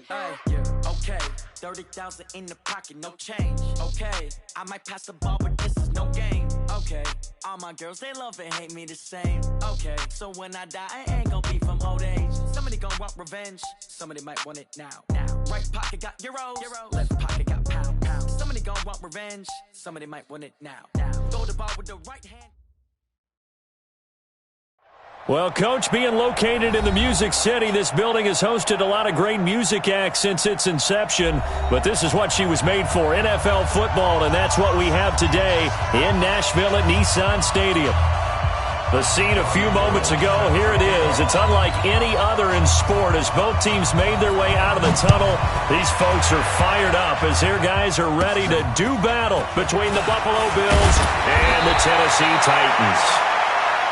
Hey, okay, 30,000 in the pocket, no change. Okay, I might pass the ball, but this is no game. Okay, all my girls, they love and hate me the same. Okay, so when I die, I ain't gonna be from old age. Somebody gon' want revenge, somebody might want it now. Right pocket got euros, left pocket got pound. Somebody gon' want revenge, somebody might want it now. Throw the ball with the right hand. Well, Coach, being located in the Music City, this building has hosted a lot of great music acts since its inception, but this is what she was made for, NFL football, and that's what we have today in Nashville at Nissan Stadium. The scene a few moments ago, here it is. It's unlike any other in sport as both teams made their way out of the tunnel. These folks are fired up as their guys are ready to do battle between the Buffalo Bills and the Tennessee Titans.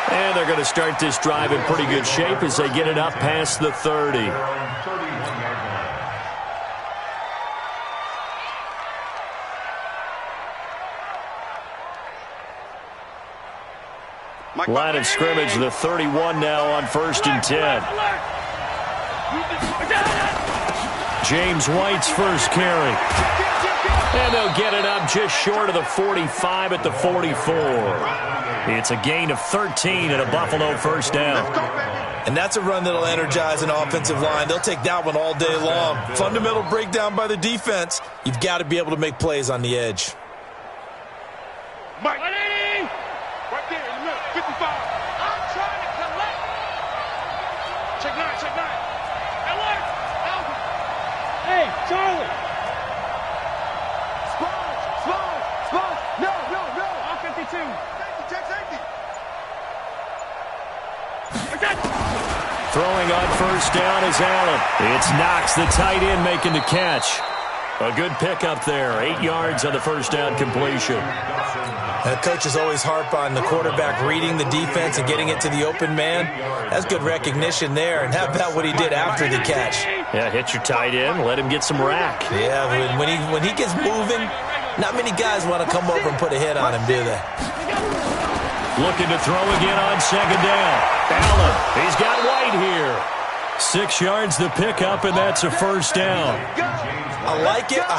And they're going to start this drive in pretty good shape as they get it up past the 30. Line of scrimmage, the 31 now on 1st and 10. James White's first carry. And they'll get it up just short of the 45 at the 44. It's a gain of 13 and a Buffalo first down. And that's a run that'll energize an offensive line. They'll take that one all day long. Fundamental breakdown by the defense. You've got to be able to make plays on the edge. Mike. Right there in the middle, 55. I'm trying to collect. Check 9. Alert. Alvin. Hey, Charlie. Sponge. No. I'm 52. Safety. Throwing on first down is Allen. It's Knox, the tight end, making the catch. A good pickup there. 8 yards on the first down completion. Coaches always harp on the quarterback reading the defense and getting it to the open man. That's good recognition there. And how about what he did after the catch? Yeah, hit your tight end, let him get some rack. Yeah, when he gets moving, not many guys want to come over and put a hit on him, do they? Looking to throw again on second down. Allen, he's got White here. 6 yards the pickup, and that's a first down. I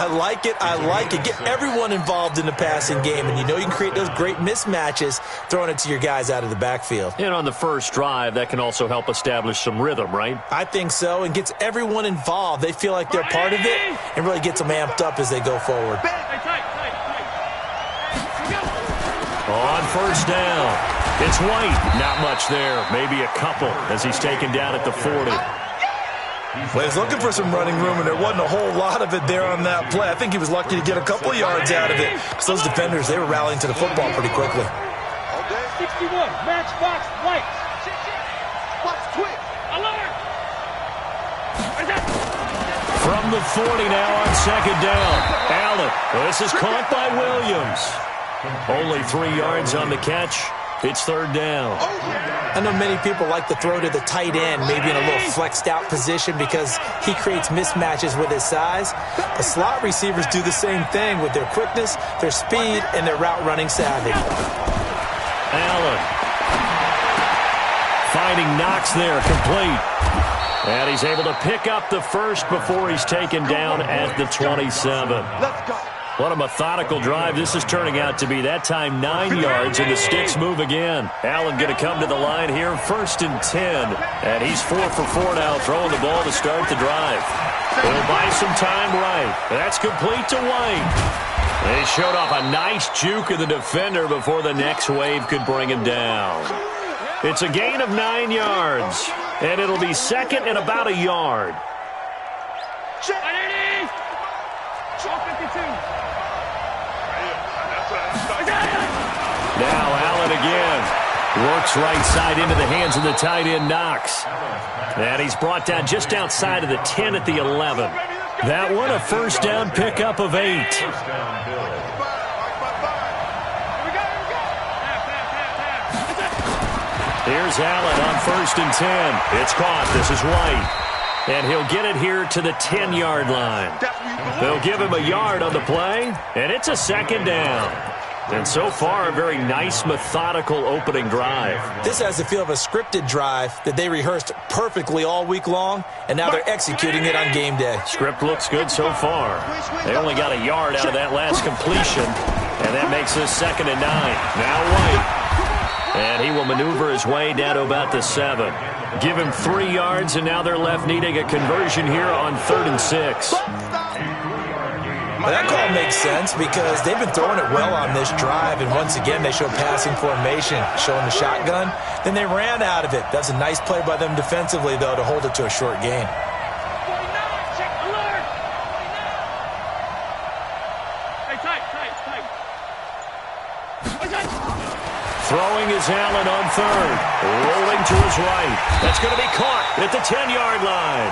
like it. Get everyone involved in the passing game, and you know you can create those great mismatches throwing it to your guys out of the backfield. And on the first drive, that can also help establish some rhythm, right? I think so, and gets everyone involved. They feel like they're part of it and really gets them amped up as they go forward. On first down, it's White. Not much there, maybe a couple as he's taken down at the 40. Well, he's looking for some running room, and there wasn't a whole lot of it there on that play. I think he was lucky to get a couple yards out of it. So those defenders, they were rallying to the football pretty quickly. 61, match box, White. Box quick. Alert. From the 40 now on second down. Allen, this is caught by Williams. Only 3 yards on the catch. It's third down. I know many people like to throw to the tight end, maybe in a little flexed out position because he creates mismatches with his size. The slot receivers do the same thing with their quickness, their speed, and their route running savvy. Allen finding Knox there, complete. And he's able to pick up the first before he's taken down at the 27. Let's go. What a methodical drive this is turning out to be. That time 9 yards, and the sticks move again. Allen going to come to the line here, 1st and 10. And he's 4 for 4 now, throwing the ball to start the drive. He'll buy some time right. That's complete to White. They showed off a nice juke of the defender before the next wave could bring him down. It's a gain of 9 yards, and it'll be second and about a yard. Now Allen again. Works right side into the hands of the tight end, Knox. And he's brought down just outside of the 10 at the 11. That one a first down pickup of 8. Here's Allen on 1st and 10. It's caught. This is White. And he'll get it here to the 10-yard line. They'll give him a yard on the play, and it's a second down. And so far, a very nice, methodical opening drive. This has the feel of a scripted drive that they rehearsed perfectly all week long, and now they're executing it on game day. Script looks good so far. They only got a yard out of that last completion, and that makes this 2nd and 9. Now White. And he will maneuver his way down to about the 7. Give him 3 yards, and now they're left needing a conversion here on 3rd and 6. Well, that call makes sense because they've been throwing it well on this drive, and once again they show passing formation, showing the shotgun. Then they ran out of it. That's a nice play by them defensively, though, to hold it to a short gain. Throwing is Allen on 3rd. Rolling to his right. That's going to be caught at the 10-yard line.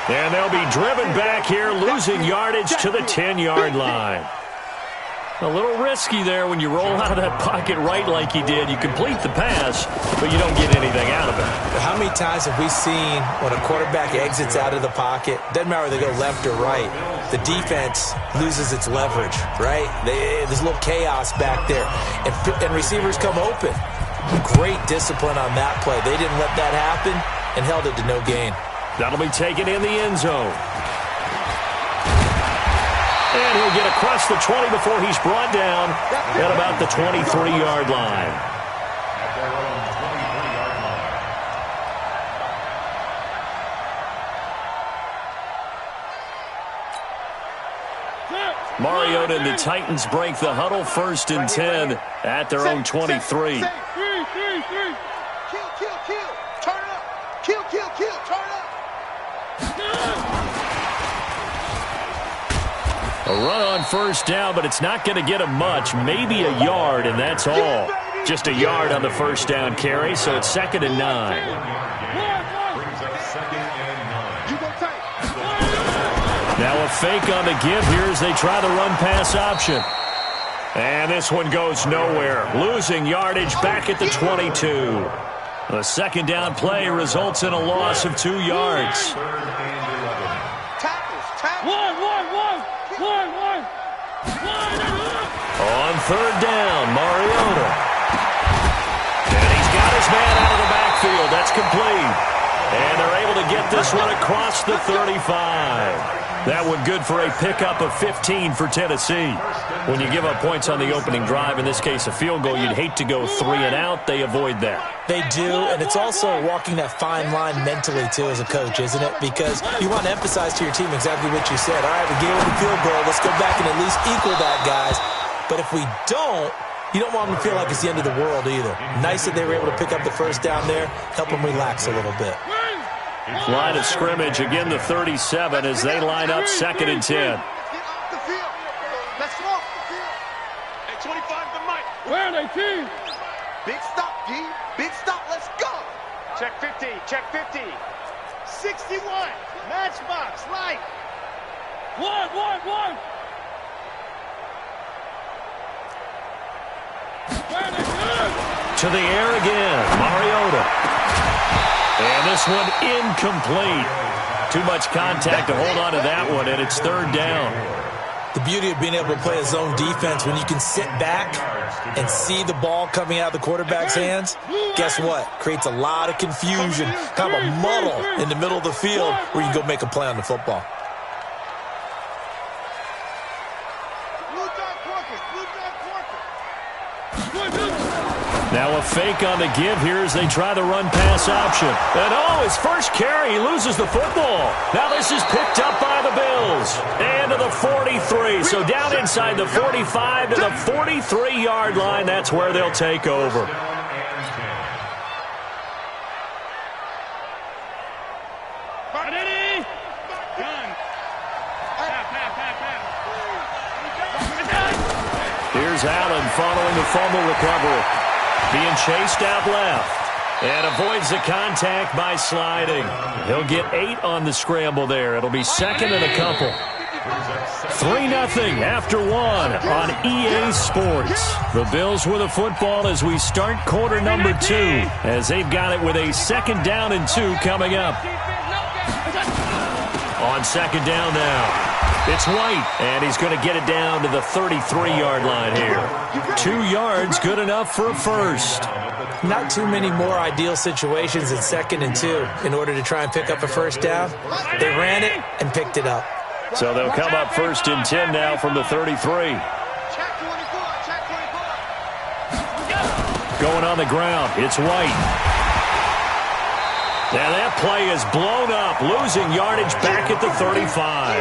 And they'll be driven back here, losing yardage to the 10-yard line. A little risky there when you roll out of that pocket right like he did. You complete the pass, but you don't get anything out of it. How many times have we seen when a quarterback exits out of the pocket, doesn't matter whether they go left or right, the defense loses its leverage, right? There's a little chaos back there, and receivers come open. Great discipline on that play. They didn't let that happen and held it to no gain. That'll be taken in the end zone. And he'll get across the 20 before he's brought down at about the 23-yard line. Mariota and the Titans break the huddle, 1st and 10 at their own 23. A run on 1st down, but it's not going to get him much. Maybe a yard, and that's all. Just a yard on the 1st down carry, so it's 2nd and 9. Now a fake on the give here as they try the run-pass option. And this one goes nowhere. Losing yardage back at the 22. The 2nd down play results in a loss of 2 yards. On 3rd down, Mariota. And he's got his man out of the backfield. That's complete. And they're able to get this one across the 35. That one good for a pickup of 15 for Tennessee. When you give up points on the opening drive, in this case a field goal, you'd hate to go 3 and out. They avoid that. They do, and it's also walking that fine line mentally, too, as a coach, isn't it? Because you want to emphasize to your team exactly what you said. All right, we gave them the field goal. Let's go back and at least equal that, guys. But if we don't, you don't want them to feel like it's the end of the world either. Nice that they were able to pick up the 1st down there, help them relax a little bit. Line of scrimmage, again the 37 as they line up 2nd and 10. Where are they, team? Big stop, D. Big stop. Let's go. Check 50. Check 50. 61. Matchbox. Light. One. Where are they, good? To the air again, Mariota. And this one incomplete. Too much contact to hold on to that one, and it's 3rd down. The beauty of being able to play a zone defense, when you can sit back and see the ball coming out of the quarterback's hands, guess what? Creates a lot of confusion, kind of a muddle in the middle of the field where you can go make a play on the football. Now a fake on the give here as they try the run-pass option. And his first carry, he loses the football. Now this is picked up by the Bills. And to the 43. So down inside the 45 to the 43-yard line. That's where they'll take over. Here's Allen following the fumble recovery. Being chased out left. And avoids the contact by sliding. He'll get 8 on the scramble there. It'll be 2nd and a couple. 3-0 after 1 on EA Sports. The Bills with the football as we start quarter number 2. As they've got it with a 2nd down and 2 coming up. On second down now. It's White, and he's going to get it down to the 33-yard line here. 2 yards, good enough for a first. Not too many more ideal situations in 2nd and 2 in order to try and pick up a first down. They ran it and picked it up. So they'll come up 1st and 10 now from the 33. Going on the ground, it's White. Now that play is blown up, losing yardage back at the 35.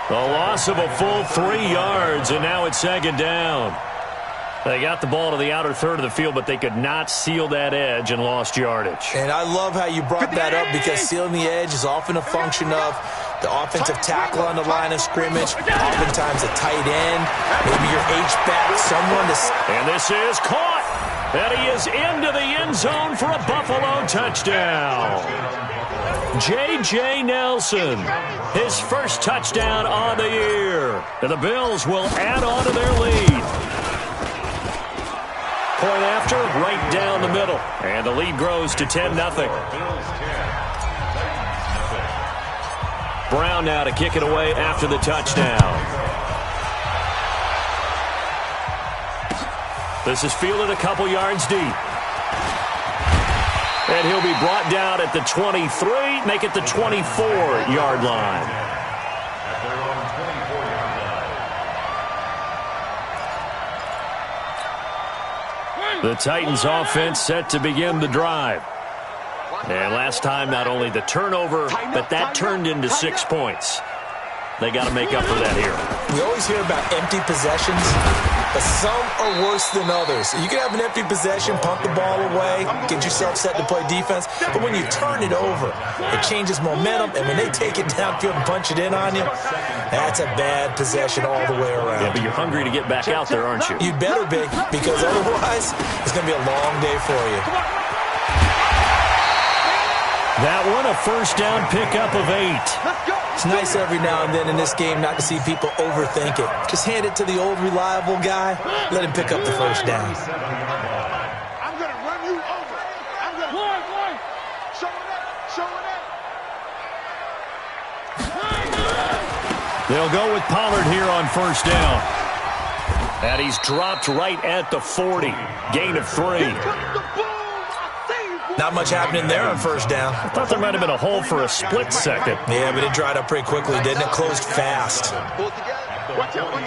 The loss of a full 3 yards, and now it's 2nd down. They got the ball to the outer third of the field, but they could not seal that edge and lost yardage. And I love how you brought that up, because sealing the edge is often a function of the offensive tackle on the line of scrimmage, oftentimes a tight end, maybe your H-back, someone to... And this is caught, and he is into the end zone for a Buffalo touchdown. J.J. Nelson, his first touchdown on the year. And the Bills will add on to their lead. Point after, right down the middle. And the lead grows to 10-0. Brown now to kick it away after the touchdown. This is fielded a couple yards deep. And he'll be brought down at the 23, make it the 24-yard line. The Titans offense set to begin the drive. And last time, not only the turnover, but that turned into 6 points. They got to make up for that here. We always hear about empty possessions, but some are worse than others. You can have an empty possession, pump the ball away, get yourself set to play defense, but when you turn it over, it changes momentum, and when they take it downfield and punch it in on you, that's a bad possession all the way around. Yeah, but you're hungry to get back out there, aren't you? You better be, because otherwise, it's going to be a long day for you. That one, a first down pickup of 8. It's nice every now and then in this game not to see people overthink it. Just hand it to the old reliable guy. Let him pick up the first down. I'm going to run you over. I'm going to... One. Show it up. They'll go with Pollard here on first down. And he's dropped right at the 40. Gain of 3. Not much happening there on first down. I thought there might have been a hole for a split second. Yeah, but it dried up pretty quickly, didn't it? Closed fast. Watch out. One.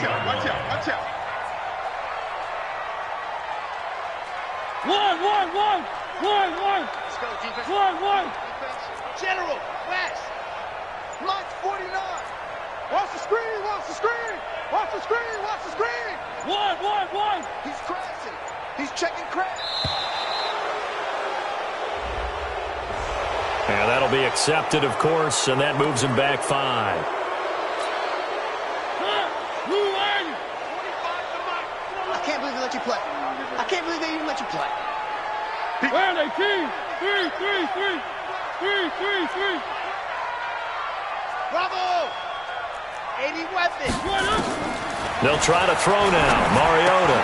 General, West. March 49. Watch the screen. One. He's crashing. He's checking crash. And that'll be accepted, of course, and that moves him back 5. I can't believe they let you play. I can't believe they even let you play. Where are they, team? 3. Bravo! 80 weapons. They'll try to throw now. Mariota.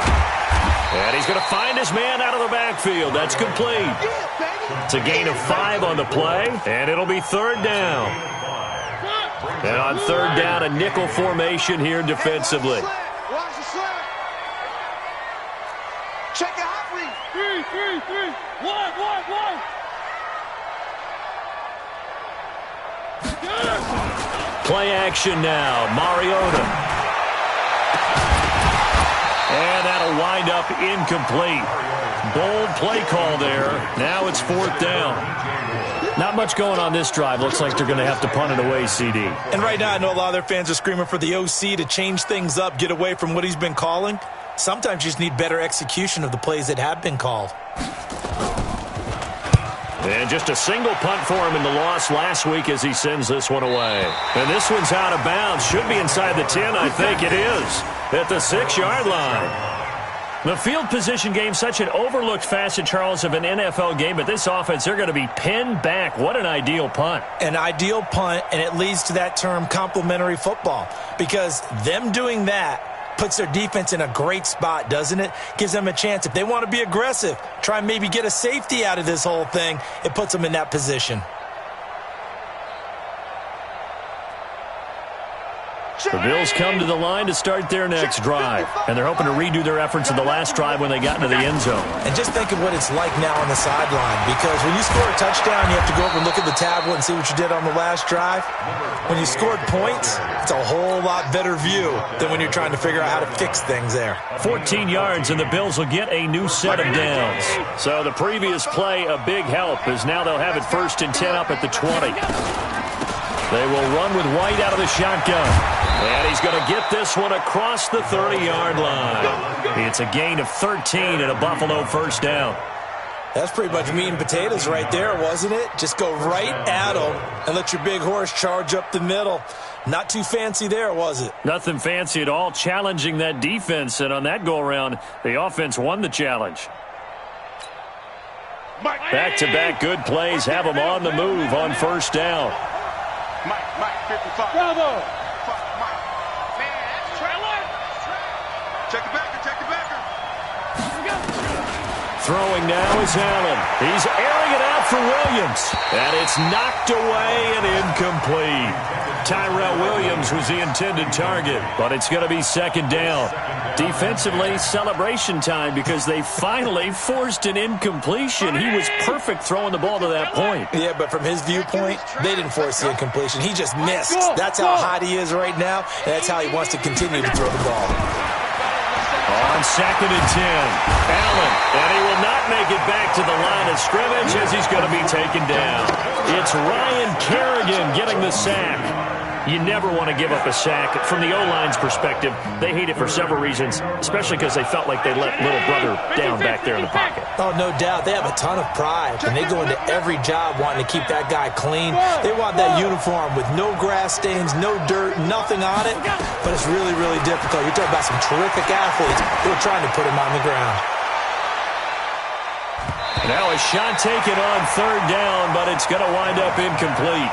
And he's going to find his man out of the backfield. That's complete. It's a gain of 5 on the play, and it'll be 3rd down. And on 3rd down, a nickel formation here defensively. Watch the slap. Check it out, 3. One. Play action now. Mariota. And that'll wind up incomplete. Bold play call there. Now it's 4th down. Not much going on this drive. Looks like they're going to have to punt it away, CD. And right now, I know a lot of their fans are screaming for the OC to change things up, get away from what he's been calling. Sometimes you just need better execution of the plays that have been called. And just a single punt for him in the loss last week as he sends this one away. And this one's out of bounds. Should be inside the 10, I think it is. At the 6-yard line. The field position game, such an overlooked facet, Charles, of an NFL game, but this offense, they're going to be pinned back. What an ideal punt. An ideal punt, and it leads to that term complementary football, because them doing that puts their defense in a great spot, doesn't it? Gives them a chance. If they want to be aggressive, try and maybe get a safety out of this whole thing, it puts them in that position. The Bills come to the line to start their next drive, and they're hoping to redo their efforts in the last drive when they got into the end zone. And just think of what it's like now on the sideline, because when you score a touchdown, you have to go over and look at the tablet and see what you did on the last drive. When you scored points, it's a whole lot better view than when you're trying to figure out how to fix things there. 14 yards, and the Bills will get a new set of downs. So the previous play, a big help, as now they'll have it 1st and 10 up at the 20. They will run with White out of the shotgun. And he's going to get this one across the 30-yard line. It's a gain of 13 and a Buffalo first down. That's pretty much meat and potatoes right there, wasn't it? Just go right at them and let your big horse charge up the middle. Not too fancy there, was it? Nothing fancy at all, challenging that defense. And on that go-around, the offense won the challenge. Back-to-back good plays have them on the move on first down. Mike, 55. Bravo. Check it backer. Throwing now is Allen. He's airing it out for Williams. And it's knocked away and incomplete. Tyrell Williams was the intended target, but it's going to be second down. Defensively, celebration time because they finally forced an incompletion. He was perfect throwing the ball to that point. Yeah, but from his viewpoint, they didn't force the incompletion. He just missed. That's how hot he is right now, and that's how he wants to continue to throw the ball. On 2nd and 10, Allen, and he will not make it back to the line of scrimmage as he's going to be taken down. It's Ryan Kerrigan getting the sack. You never want to give up a sack. From the O-line's perspective, they hate it for several reasons, especially because they felt like they let little brother down back there in the pocket. Oh, no doubt. They have a ton of pride, and they go into every job wanting to keep that guy clean. They want that uniform with no grass stains, no dirt, nothing on it, but it's really, really difficult. You're talking about some terrific athletes who are trying to put him on the ground. Now a shot taken on 3rd down, but it's going to wind up incomplete.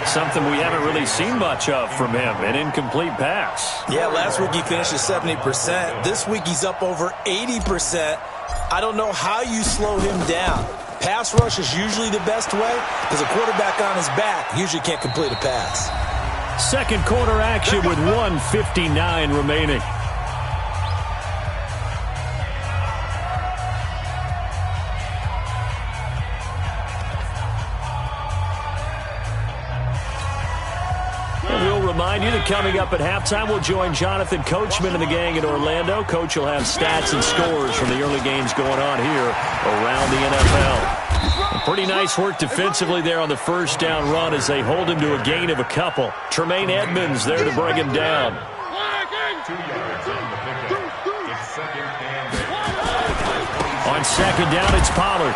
Something we haven't really seen much of from him, an incomplete pass. Yeah, last week he finished at 70%. This week he's up over 80%. I don't know how you slow him down. Pass rush is usually the best way because a quarterback on his back usually can't complete a pass. Second quarter action with 1:59 remaining. Remind you that coming up at halftime, we'll join Jonathan Coachman and the gang in Orlando. Coach will have stats and scores from the early games going on here around the NFL. Pretty nice work defensively there on the first down run as they hold him to a gain of a couple. Tremaine Edmonds there to bring him down. On second down, it's Pollard.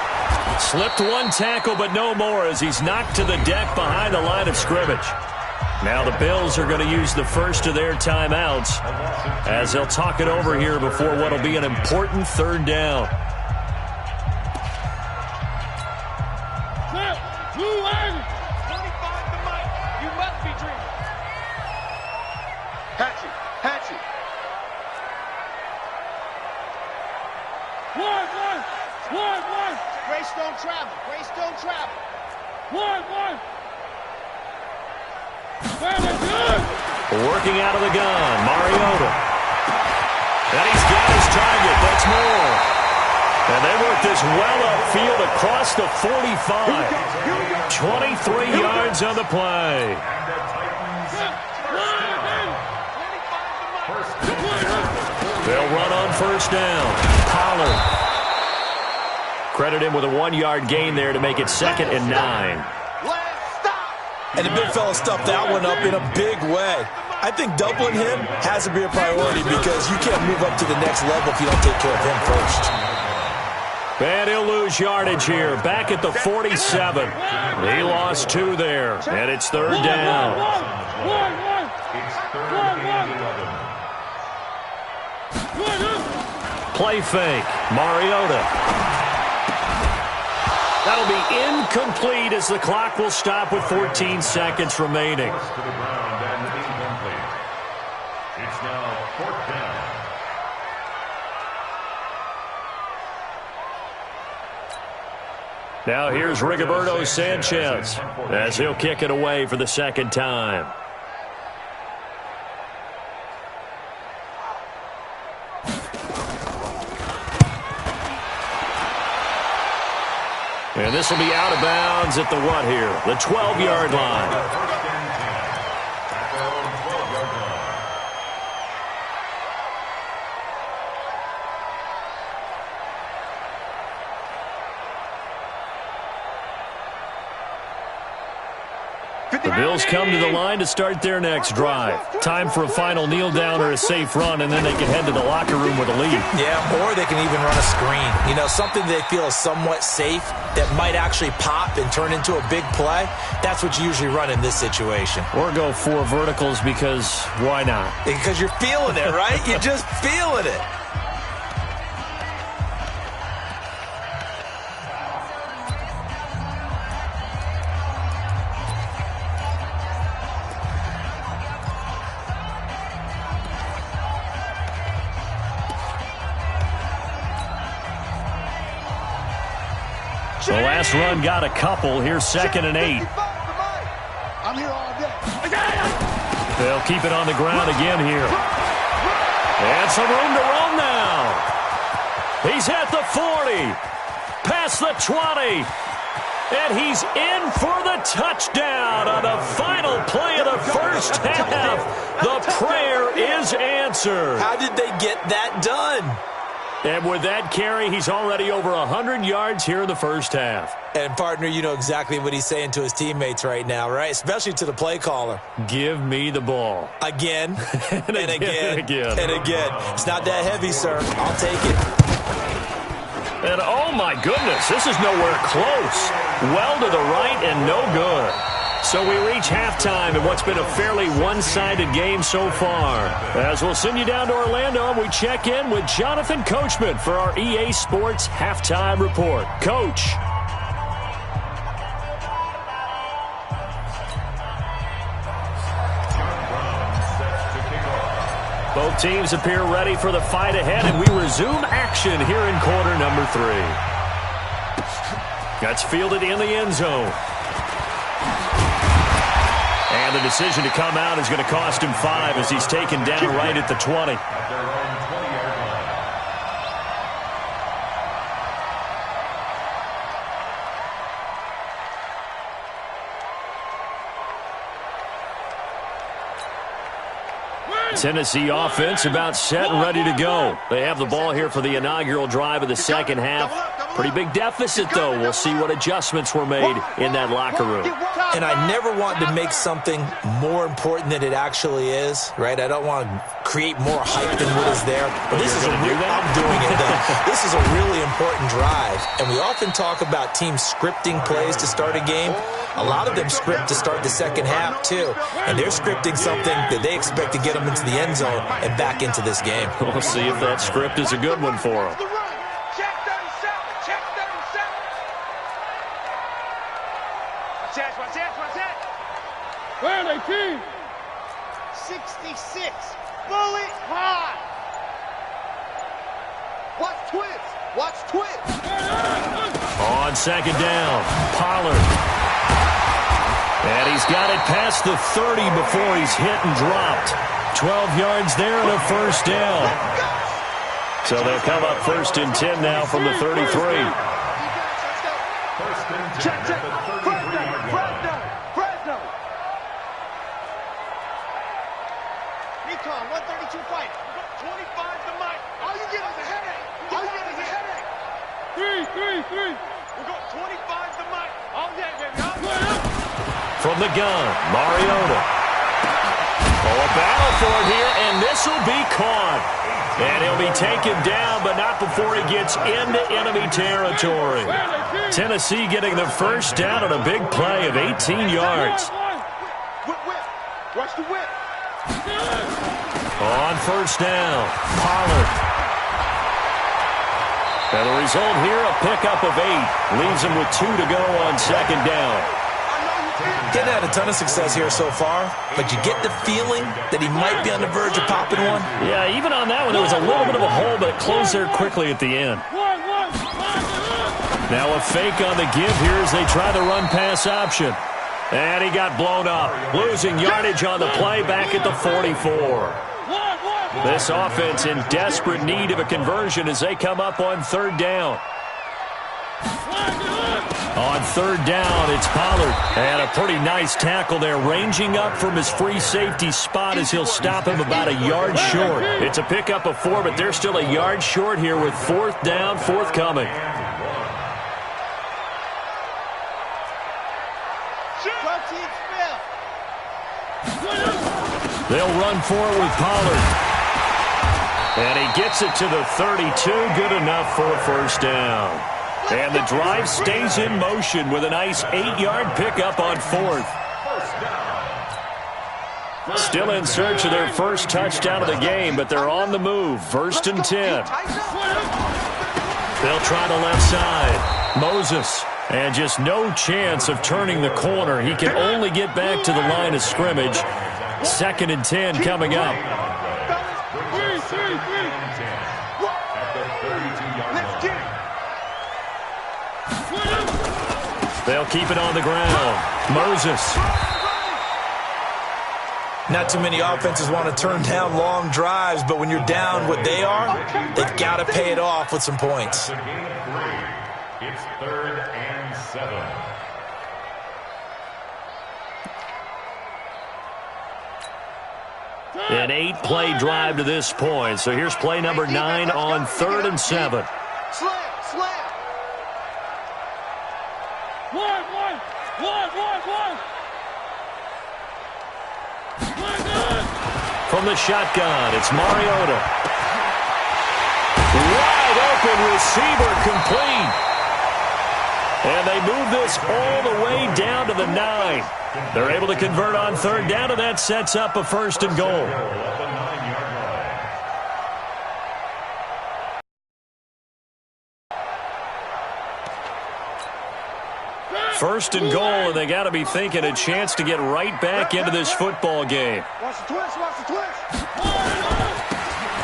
Slipped one tackle, but no more as he's knocked to the deck behind the line of scrimmage. Now the Bills are going to use the first of their timeouts as they'll talk it over here before what will be an important 3rd down. You must be dreaming. Hatchie. One. Grace don't travel. One. Working out of the gun, Mariota. And he's got his target. That's more. And they work this well upfield across the 45. 23 yards on the play. They'll run on first down. Pollard. Credit him with a 1-yard gain there to make it 2nd and 9. And the big fella stuffed that one up in a big way. I think doubling him has to be a priority because you can't move up to the next level if you don't take care of him first. And he'll lose yardage here. Back at the 47. He lost 2 there. And it's 3rd down. Play fake. Mariota. That'll be incomplete as the clock will stop with 14 seconds remaining. It's now 4th down. Now here's Rigoberto Sanchez as he'll kick it away for the 2nd time. And this will be out of bounds at the what here? The 12-yard line. The Bills come to the line to start their next drive. Time for a final kneel down or a safe run, and then they can head to the locker room with a lead. Yeah, or they can even run a screen. You know, something they feel is somewhat safe that might actually pop and turn into a big play. That's what you usually run in this situation. Or go 4 verticals because why not? Because you're feeling it, right? You're just feeling it. The last run got a couple. Here's 2nd and 8. I'm here all day. They'll keep it on the ground again here. And some room to run now. He's at the 40. Past the 20. And he's in for the touchdown on the final play of the first half. The prayer is answered. How did they get that done? And with that carry, he's already over 100 yards here in the first half. And, partner, you know exactly what he's saying to his teammates right now, right? Especially to the play caller. Give me the ball. Again, and again, and again. and again. It's not that heavy, sir. I'll take it. And, oh, my goodness, this is nowhere close. Well to the right and no good. So we reach halftime in what's been a fairly one-sided game so far. As we'll send you down to Orlando, and we check in with Jonathan Coachman for our EA Sports Halftime Report. Coach. Both teams appear ready for the fight ahead, and we resume action here in quarter number 3. That's fielded in the end zone. And the decision to come out is going to cost him 5 as he's taken down right at the 20. Tennessee offense about set and ready to go. They have the ball here for the inaugural drive of the second half. Pretty big deficit, though. We'll see what adjustments were made in that locker room. And I never want to make something more important than it actually is, right? I don't want to create more hype than what is there. But this is I'm doing it, though. This is a really important drive. And we often talk about teams scripting plays to start a game. A lot of them script to start the second half, too. And they're scripting something that they expect to get them into the end zone and back into this game. We'll see if that script is a good one for them. Check 37. Check 37. What's that? Where are they, team? 66. Bullet high. Watch twins. Watch twins. On second down, Pollard. And he's got it past the 30 before he's hit and dropped. 12 yards there and a first down. So they'll come up 1st and 10 now from the 33. Check. Fresno. Recon, 132 fighter. 25 to Mike. All you get is a headache. All you get is a headache. 3. We got 25 to Mike. All day, baby. All day. From the gun, Mariota. Oh, a battle for it here, and this will be caught. And he'll be taken down, but not before he gets into enemy territory. Tennessee getting the first down on a big play of 18 yards. Whip. Watch the whip. On first down, Pollard. And the result here, a pickup of 8. Leaves him with 2 to go on second down. Getting had a ton of success here so far, but you get the feeling that he might be on the verge of popping one. Yeah, even on that one, there was a little bit of a hole, but it closed there quickly at the end. Now a fake on the give here as they try the run-pass option. And he got blown up, losing yardage on the play back at the 44. This offense in desperate need of a conversion as they come up on third down. On third down, it's Pollard. And a pretty nice tackle there, ranging up from his free safety spot as he'll stop him about a yard short. It's a pickup of 4, but they're still a yard short here with fourth down forthcoming. They'll run for it with Pollard. And he gets it to the 32, good enough for a first down. And the drive stays in motion with a nice 8-yard pickup on fourth. Still in search of their first touchdown of the game, but they're on the move. First and 10. They'll try the left side. Moses. And just no chance of turning the corner. He can only get back to the line of scrimmage. Second and 10 coming up. They'll keep it on the ground. Moses. Not too many offenses want to turn down long drives, but when you're down what they are, they've got to pay it off with some points. It's 3rd and 7. An 8-play drive to this point. So here's play number 9 on 3rd and 7. Slam. One. From the shotgun, it's Mariota. Wide open receiver complete. And they move this all the way down to the 9. They're able to convert on third down, and that sets up a first and goal. First and goal, and they got to be thinking a chance to get right back into this football game. Watch the twist.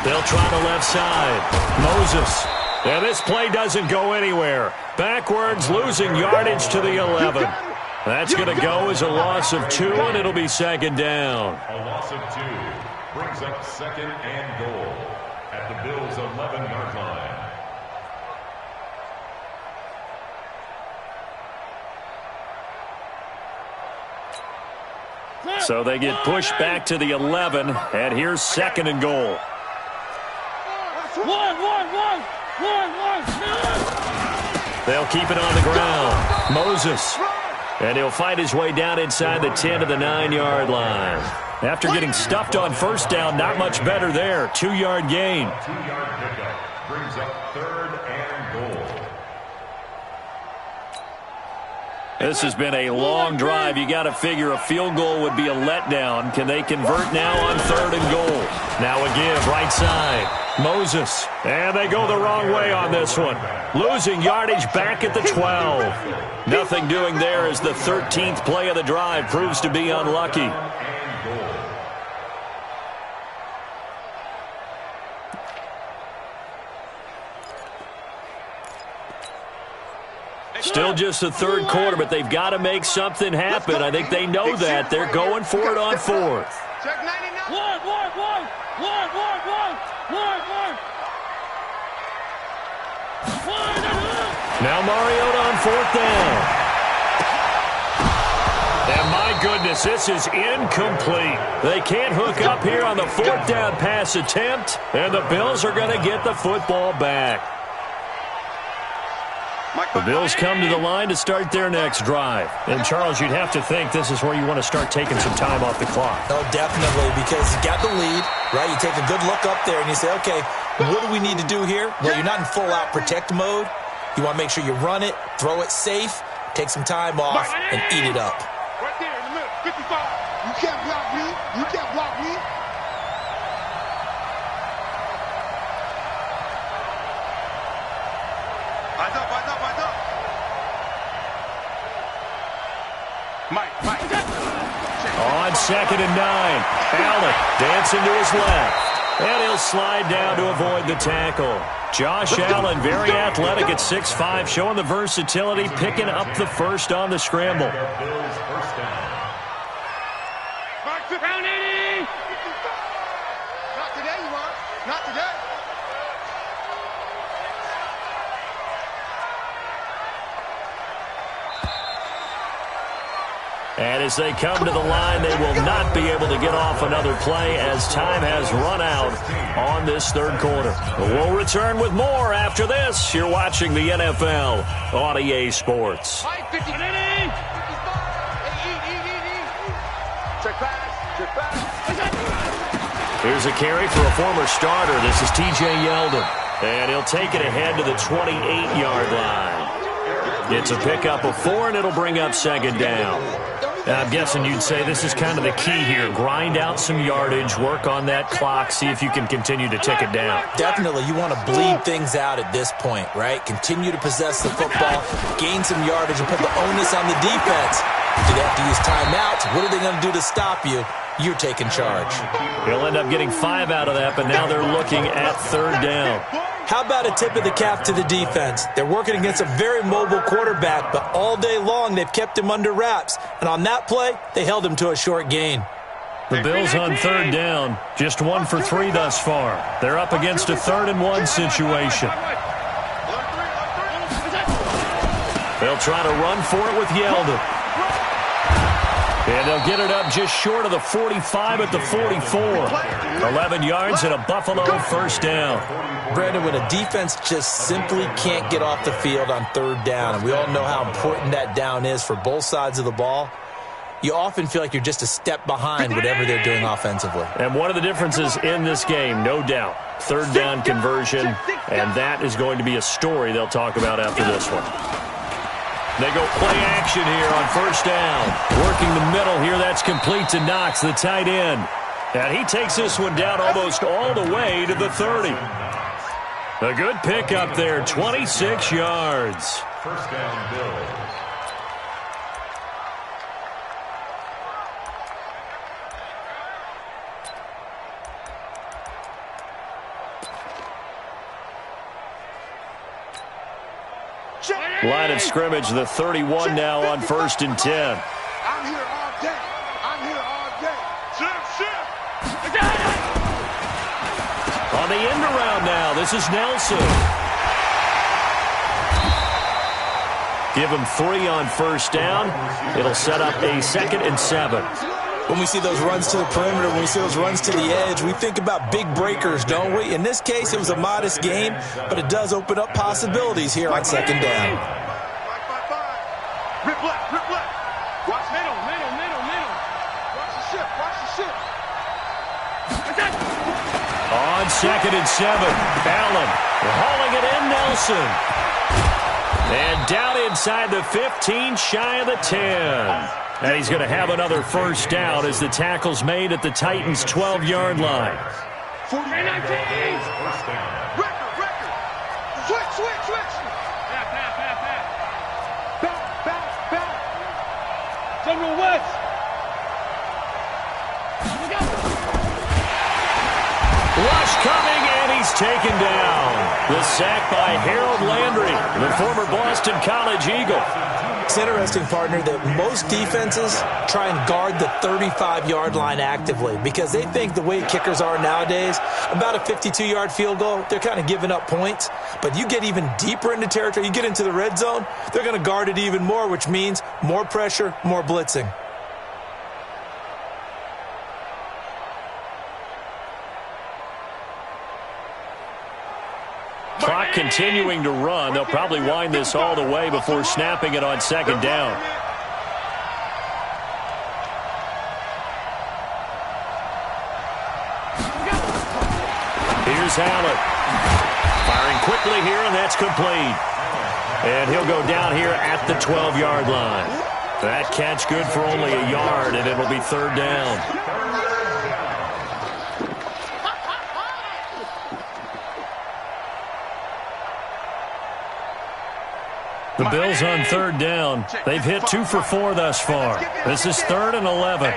They'll try the left side. Moses. And this play doesn't go anywhere. Backwards, losing yardage to the 11. That's going to go as a loss of 2, and it'll be second down. A loss of 2 brings up second and goal at the Bills' 11-yard line. So they get pushed back to the 11, and here's second and goal. One. They'll keep it on the ground. Moses. And he'll fight his way down inside the 10 to the 9-yard line. After getting stuffed on first down, not much better there. 2-yard gain. 2-yard pickup brings up 3rd and goal. This has been a long drive. You got to figure a field goal would be a letdown. Can they convert now on 3rd and goal? Now a give, right side. Moses. And they go the wrong way on this one. Losing yardage back at the 12. Nothing doing there as the 13th play of the drive proves to be unlucky. Still just the third quarter, but they've got to make something happen. I think they know that. They're going for it on fourth. Check 99. One. Now Mariota on fourth down. And my goodness, this is incomplete. They can't hook up here on the fourth down pass attempt, and the Bills are going to get the football back. The Bills come to the line to start their next drive. And, Charles, you'd have to think this is where you want to start taking some time off the clock. Oh, definitely, because you got the lead, right? You take a good look up there and you say, okay, what do we need to do here? Well, you're not in full-out protect mode. You want to make sure you run it, throw it safe, take some time off, and eat it up. Right there in the middle. 55. You can't block me. You can't block me. Eyes up. Mike. On 2nd and 9, Allen dancing to his left. And he'll slide down to avoid the tackle. Josh Allen, very athletic at 6'5", showing the versatility, picking up the first on the scramble. Bills first down. Pound 80. Not today, you are. Not today. As they come to the line, they will not be able to get off another play as time has run out on this third quarter. We'll return with more after this. You're watching the NFL on EA Sports. Here's a carry for a former starter. This is T.J. Yeldon. And he'll take it ahead to the 28-yard line. It's a pickup of 4, and it'll bring up second down. I'm guessing you'd say this is kind of the key here. Grind out some yardage, work on that clock, see if you can continue to tick it down. Definitely. You want to bleed things out at this point, right? Continue to possess the football, gain some yardage, and put the onus on the defense. Do they have to use timeouts? What are they going to do to stop you? You're taking charge. He'll end up getting 5 out of that, but now they're looking at third down. How about a tip of the cap to the defense? They're working against a very mobile quarterback, but all day long they've kept him under wraps. And on that play, they held him to a short gain. The Bills on third down, just 1 for 3 thus far. They're up against a 3rd-and-1 situation. They'll try to run for it with Yeldon. And they'll get it up just short of the 45 at the 44. 11 yards and a Buffalo first down. Brandon, when a defense just simply can't get off the field on third down, and we all know how important that down is for both sides of the ball, you often feel like you're just a step behind whatever they're doing offensively. And one of the differences in this game, no doubt, third down conversion, and that is going to be a story they'll talk about after this one. They go play action here on first down. Working the middle here, that's complete to Knox, the tight end. And he takes this one down almost all the way to the 30. A good pickup there, 26 yards. First down, Bills. Line of scrimmage, the 31 now on 1st and 10. I'm here all day. I'm here all day. On the end around now, this is Nelson. Give him 3 on first down. It'll set up a 2nd and 7. When we see those runs to the perimeter, when we see those runs to the edge, we think about big breakers, don't we? In this case, it was a modest game, but it does open up possibilities here on second down. Rip left, rip left. Watch middle. Watch the ship, On 2nd and 7, Allen hauling it in, Nelson. And down inside the 15, shy of the 10. And he's going to have another first down as the tackle's made at the Titans' 12-yard line. 49 teams. First down. Record. Switch. Back. General West. Rush coming, and he's taken down. The sack by Harold Landry, the former Boston College Eagle. It's interesting, partner, that most defenses try and guard the 35-yard line actively because they think the way kickers are nowadays, about a 52-yard field goal, they're kind of giving up points. But you get even deeper into territory, you get into the red zone, they're going to guard it even more, which means more pressure, more blitzing. Clock continuing to run. They'll probably wind this all the way before snapping it on second down. Here's Allen. Firing quickly here, and that's complete. And he'll go down here at the 12-yard line. That catch good for only a yard, and it'll be third down. The Bills on third down. They've hit 2 for 4 thus far. This is 3rd and 11.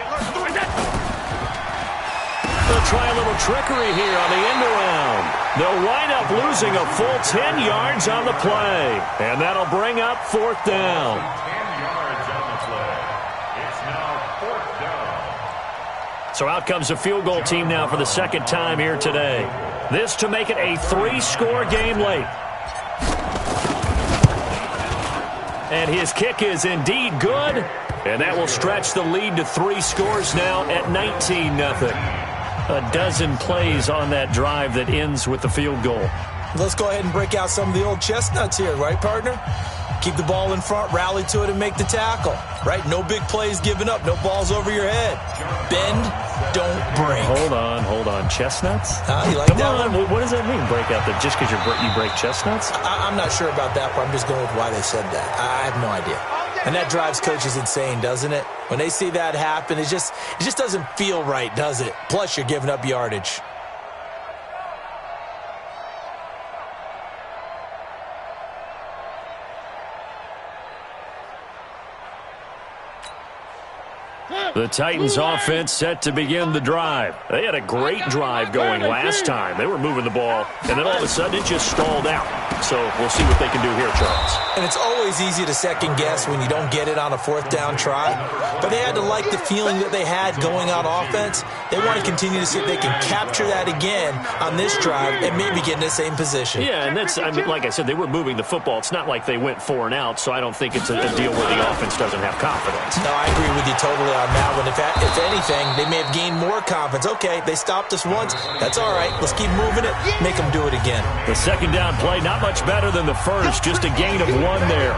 They'll try a little trickery here on the end around. They'll wind up losing a full 10 yards on the play. And that'll bring up 4th down. 10 yards on the play. It's now 4th down. So out comes the field goal team now for the 2nd time here today. This to make it a 3-score game late. And his kick is indeed good. And that will stretch the lead to 3 scores now at 19-0. A dozen plays on that drive that ends with the field goal. Let's go ahead and break out some of the old chestnuts here, right, partner? Keep the ball in front, rally to it, and make the tackle, right? No big plays given up, no balls over your head. Bend, don't break. Hold on. Chestnuts? You like Come that on. one? What does that mean, break out? Just because you break chestnuts? I'm not sure about that, but I'm just going with why they said that. I have no idea. And that drives coaches insane, doesn't it? When they see that happen, it just doesn't feel right, does it? Plus, you're giving up yardage. The Titans offense set to begin the drive. They had a great drive going last time. They were moving the ball, and then all of a sudden it just stalled out. So we'll see what they can do here, Charles. And it's always easy to second guess when you don't get it on a 4th down try. But they had to like the feeling that they had going out offense. They want to continue to see if they can capture that again on this drive and maybe get in the same position. Yeah, and like I said, they were moving the football. It's not like they went 4 and out, so I don't think it's a deal where the offense doesn't have confidence. No, I agree with you totally on that one. If anything, they may have gained more confidence. Okay, they stopped us once. That's all right. Let's keep moving it. Make them do it again. The second down play, not much better than the first. Just a gain of 1 there.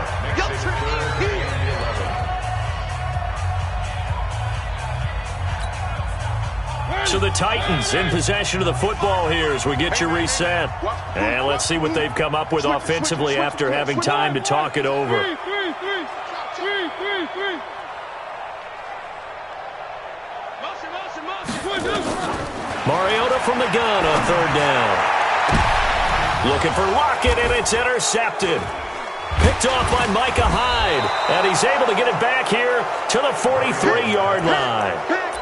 So the Titans in possession of the football here as we get you reset. And let's see what they've come up with offensively after having time to talk it over. Mariota from the gun on 3rd down. Looking for Lockett, and it's intercepted. Picked off by Micah Hyde, and he's able to get it back here to the 43-yard line.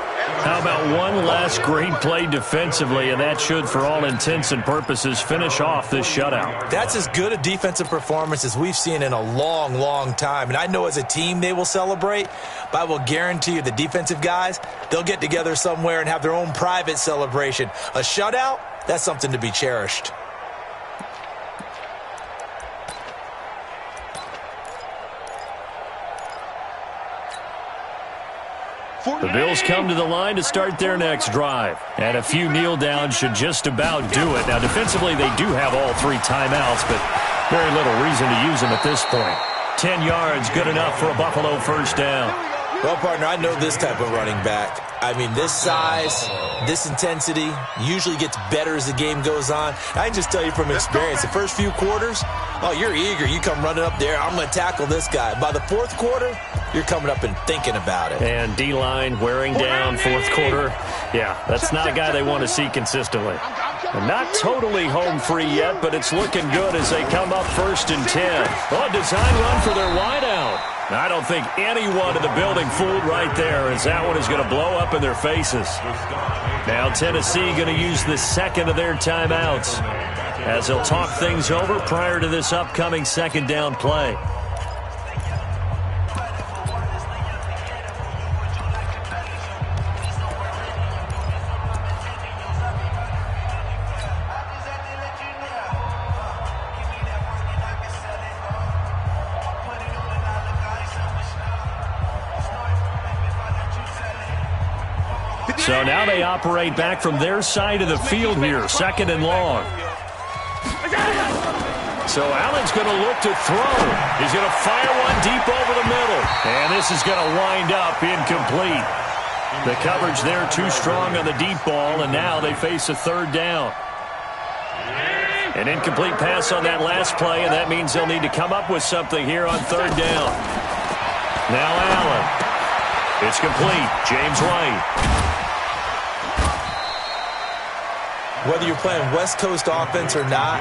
How about one last great play defensively, and that should, for all intents and purposes, finish off this shutout. That's as good a defensive performance as we've seen in a long, long time. And I know as a team they will celebrate, but I will guarantee you the defensive guys, they'll get together somewhere and have their own private celebration. A shutout, that's something to be cherished. The Bills come to the line to start their next drive. And a few kneel downs should just about do it. Now, defensively, they do have all 3 timeouts, but very little reason to use them at this point. 10 yards, good enough for a Buffalo 1st down. Well, partner, I know this type of running back. I mean, this size, this intensity usually gets better as the game goes on. I can just tell you from experience, the first few quarters, oh, you're eager. You come running up there, I'm going to tackle this guy. By the 4th quarter, you're coming up and thinking about it. And D-line wearing down 4th quarter. Yeah, that's not a guy they want to see consistently. And not totally home free yet, but it's looking good as they come up 1st and 10. Oh, design run for their wideout. I don't think anyone in the building fooled right there, as that one is going to blow up in their faces. Now Tennessee going to use the 2nd of their timeouts as they'll talk things over prior to this upcoming 2nd down play. So now they operate back from their side of the field here, 2nd and long. So Allen's going to look to throw. He's going to fire one deep over the middle. And this is going to wind up incomplete. The coverage there too strong on the deep ball, and now they face a 3rd down. An incomplete pass on that last play, and that means they'll need to come up with something here on 3rd down. Now Allen. It's complete. James White. Whether you're playing West Coast offense or not,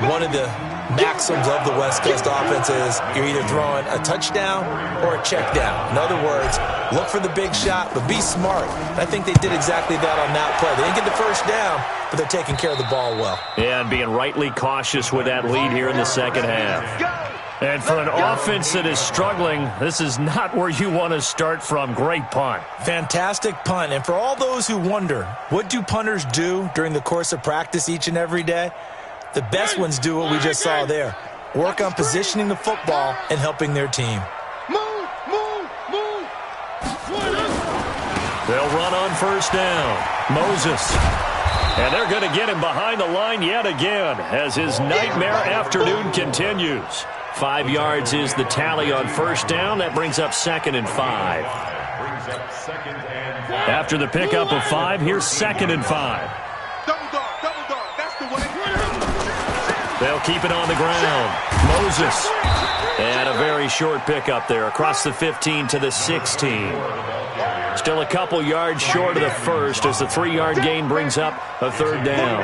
one of the maxims of the West Coast offense is you're either throwing a touchdown or a check down. In other words, look for the big shot, but be smart. And I think they did exactly that on that play. They didn't get the 1st down, but they're taking care of the ball well. Yeah, and being rightly cautious with that lead here in the 2nd half. And for an offense that is struggling, this is not where you want to start from. Great punt. Fantastic punt. And for all those who wonder, what do punters do during the course of practice each and every day? The best ones do what we just saw there. Work on positioning the football and helping their team. Move, move, move. They'll run on first down. Moses. And they're going to get him behind the line yet again as his nightmare afternoon continues. 5 yards is the tally on first down. That brings up 2nd and 5. After the pickup of 5, here's 2nd and 5. Double dog, that's the way. They'll keep it on the ground. Moses. And a very short pickup there across the 15 to the 16. Still a couple yards short of the first as the 3-yard gain brings up a 3rd down.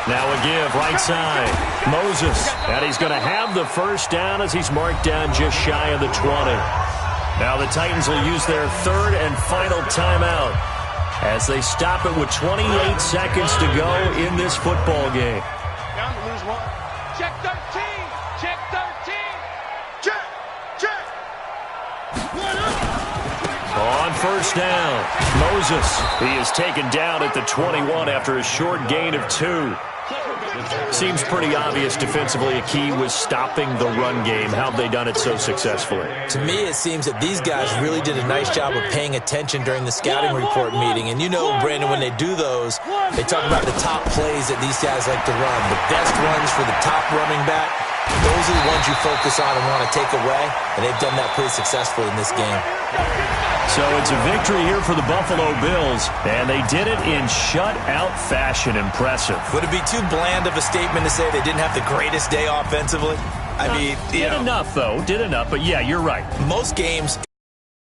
Now a give, right side. Moses, and he's going to have the first down as he's marked down just shy of the 20. Now the Titans will use their 3rd and final timeout as they stop it with 28 seconds to go in this football game. Down to lose one. Check 13. Check 13. Check. On first down, Moses. He is taken down at the 21 after a short gain of 2. Seems pretty obvious defensively a key was stopping the run game. How have they done it so successfully? To me, it seems that these guys really did a nice job of paying attention during the scouting report meeting. And you know, Brandon, when they do those, they talk about the top plays that these guys like to run. The best runs for the top running back, those are the ones you focus on and want to take away. And they've done that pretty successfully in this game. So it's a victory here for the Buffalo Bills, and they did it in shutout fashion. Impressive. Would it be too bland of a statement to say they didn't have the greatest day offensively? I mean, did enough, though. Did enough, but yeah, you're right. Most games,